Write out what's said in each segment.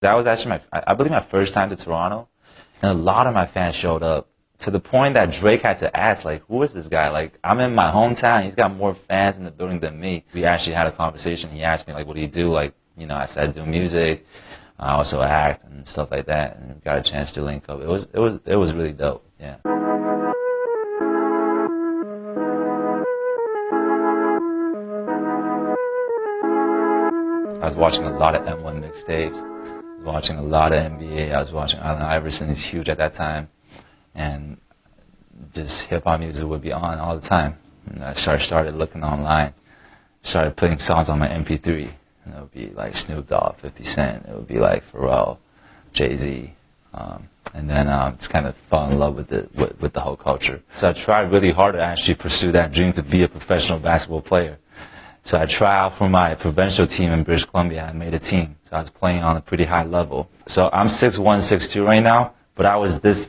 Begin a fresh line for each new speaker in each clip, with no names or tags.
That was actually I believe my first time to Toronto, and a lot of my fans showed up to the point that Drake had to ask, like, who is this guy? Like, I'm in my hometown. He's got more fans in the building than me. We actually had a conversation. He asked me, like, what do you do? Like, you know, I said, I do music. I also act and stuff like that, and got a chance to link up. It was really dope. Yeah. I was watching a lot of M1 mixtapes. I was watching a lot of NBA. I was watching Allen Iverson. He's huge at that time. And just hip-hop music would be on all the time. And I started looking online. Started putting songs on my MP3. And it would be like Snoop Dogg, 50 Cent. It would be like Pharrell, Jay-Z. And then just kind of fell in love with the whole culture. So I tried really hard to actually pursue that dream to be a professional basketball player. So I tried out for my provincial team in British Columbia. I made a team. So I was playing on a pretty high level. So I'm 6'1", 6'2" right now, but I was this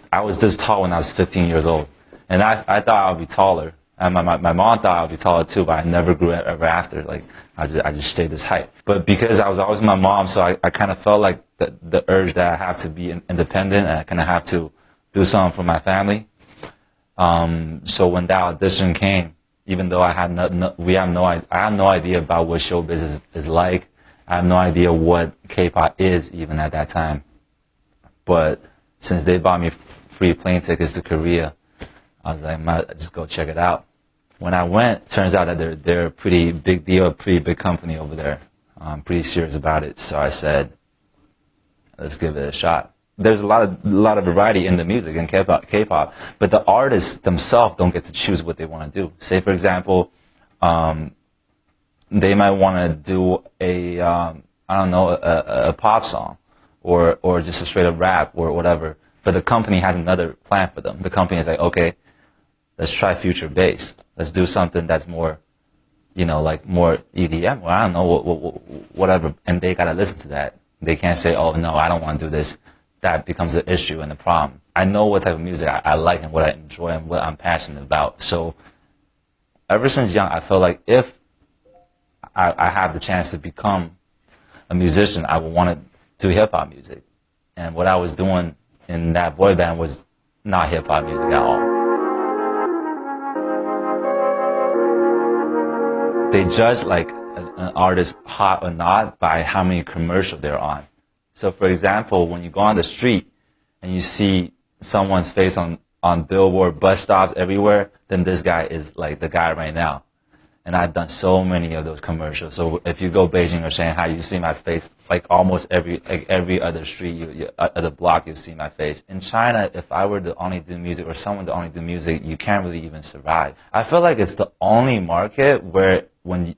tall when I was 15 years old. And I thought I would be taller. And my mom thought I would be taller too, but I never grew ever after. Like, I just stayed this height. But because I was always with my mom, so I kind of felt like the urge that I have to be independent, and I kind of have to do something for my family. So when that audition came, even though I had I had no idea about what show business is like. I have no idea what K-pop is even at that time. But since they bought me free plane tickets to Korea, I was like, I might just go check it out. When I went, turns out that they're a pretty big deal, a pretty big company over there. I'm pretty serious about it. So I said, let's give it a shot. There's a lot of variety in the music in K-pop, but the artists themselves don't get to choose what they want to do. Say, for example, they might want to do a pop song, or just a straight up rap or whatever. But the company has another plan for them. The company is like, okay, let's try future bass. Let's do something that's more, like more EDM, or I don't know, whatever. And they gotta listen to that. They can't say, oh no, I don't want to do this. That becomes an issue and a problem. I know what type of music I like and what I enjoy and what I'm passionate about. So ever since young, I felt like if I have the chance to become a musician, I would want to do hip-hop music. And what I was doing in that boy band was not hip-hop music at all. They judge like an artist hot or not by how many commercials they're on. So for example, when you go on the street and you see someone's face on billboard, bus stops, everywhere, then this guy is like the guy right now. And I've done so many of those commercials. So if you go Beijing or Shanghai, you see my face like almost every other street, other block, you see my face. In China, if I were to only do music or someone to only do music, you can't really even survive. I feel like it's the only market where when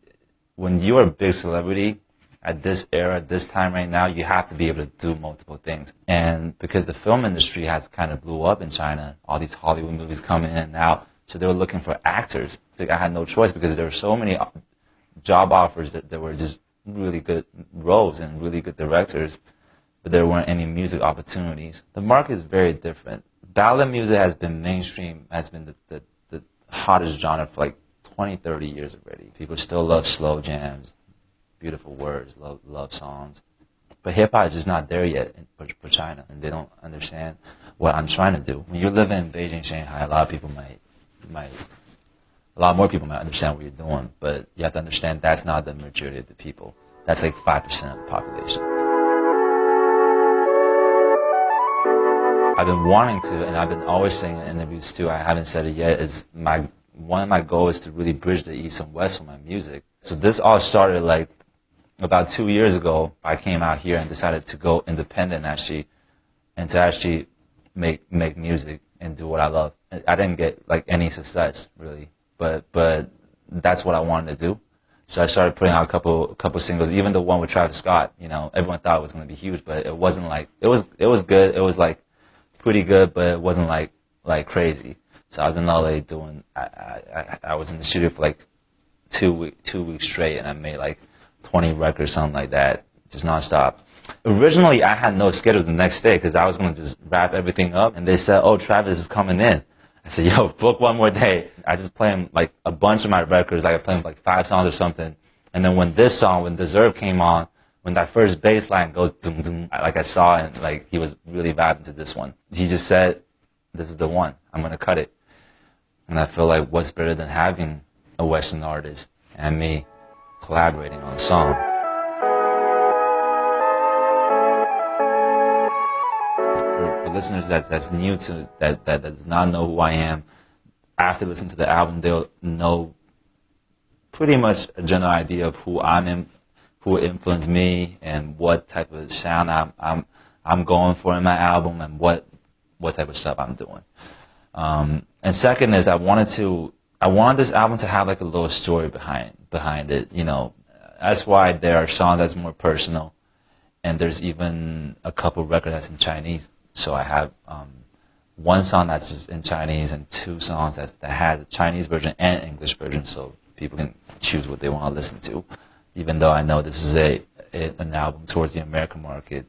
you're a big celebrity, at this era, this time right now, you have to be able to do multiple things. And because the film industry has kind of blew up in China, all these Hollywood movies coming in and out, so they were looking for actors. So I had no choice because there were so many job offers that were just really good roles and really good directors, but there weren't any music opportunities. The market is very different. Ballad music has been mainstream, has been the hottest genre for like 20, 30 years already. People still love slow jams, beautiful words, love songs. But hip-hop is just not there yet for China, and they don't understand what I'm trying to do. When you're living in Beijing, Shanghai, a lot more people might understand what you're doing, but you have to understand that's not the majority of the people. That's like 5% of the population. I've been wanting to, and I've been always saying in interviews too, I haven't said it yet, is one of my goals is to really bridge the East and West with my music. So this all started like about 2 years ago. I came out here and decided to go independent actually, and to actually make music and do what I love. I didn't get like any success really, but that's what I wanted to do. So I started putting out a couple singles, even the one with Travis Scott. Everyone thought it was going to be huge, but it wasn't like it was good. It was like pretty good, but it wasn't like crazy. So I was in LA doing. I was in the studio for like 2 weeks straight, and I made like 20 records, something like that, just nonstop. Originally, I had no schedule the next day because I was going to just wrap everything up, and they said, "Oh, Travis is coming in." I said, "Yo, book one more day." I just play him like a bunch of my records, like I play him like 5 songs or something. And then when Deserve came on, when that first bass line goes doom doom, like I saw and like he was really vibing to this one. He just said, "This is the one. I'm gonna cut it." And I feel like what's better than having a Western artist and me collaborating on a song. For listeners that's new to that does not know who I am, after listening to the album, they'll know pretty much a general idea of who I am, who influenced me, and what type of sound I'm going for in my album, and what type of stuff I'm doing. And second is I wanted this album to have like a little story behind it. You know, that's why there are songs that's more personal, and there's even a couple records that's in Chinese. So I have one song that's just in Chinese and two songs that has a Chinese version and English version, so people can choose what they want to listen to. Even though I know this is an album towards the American market,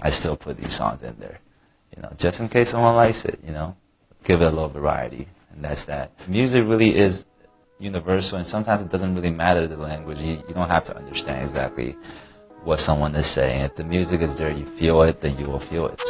I still put these songs in there, you know, just in case someone likes it, you know, give it a little variety, and that's that. Music really is universal, and sometimes it doesn't really matter the language. You don't have to understand exactly what someone is saying. If the music is there, you feel it, then you will feel it.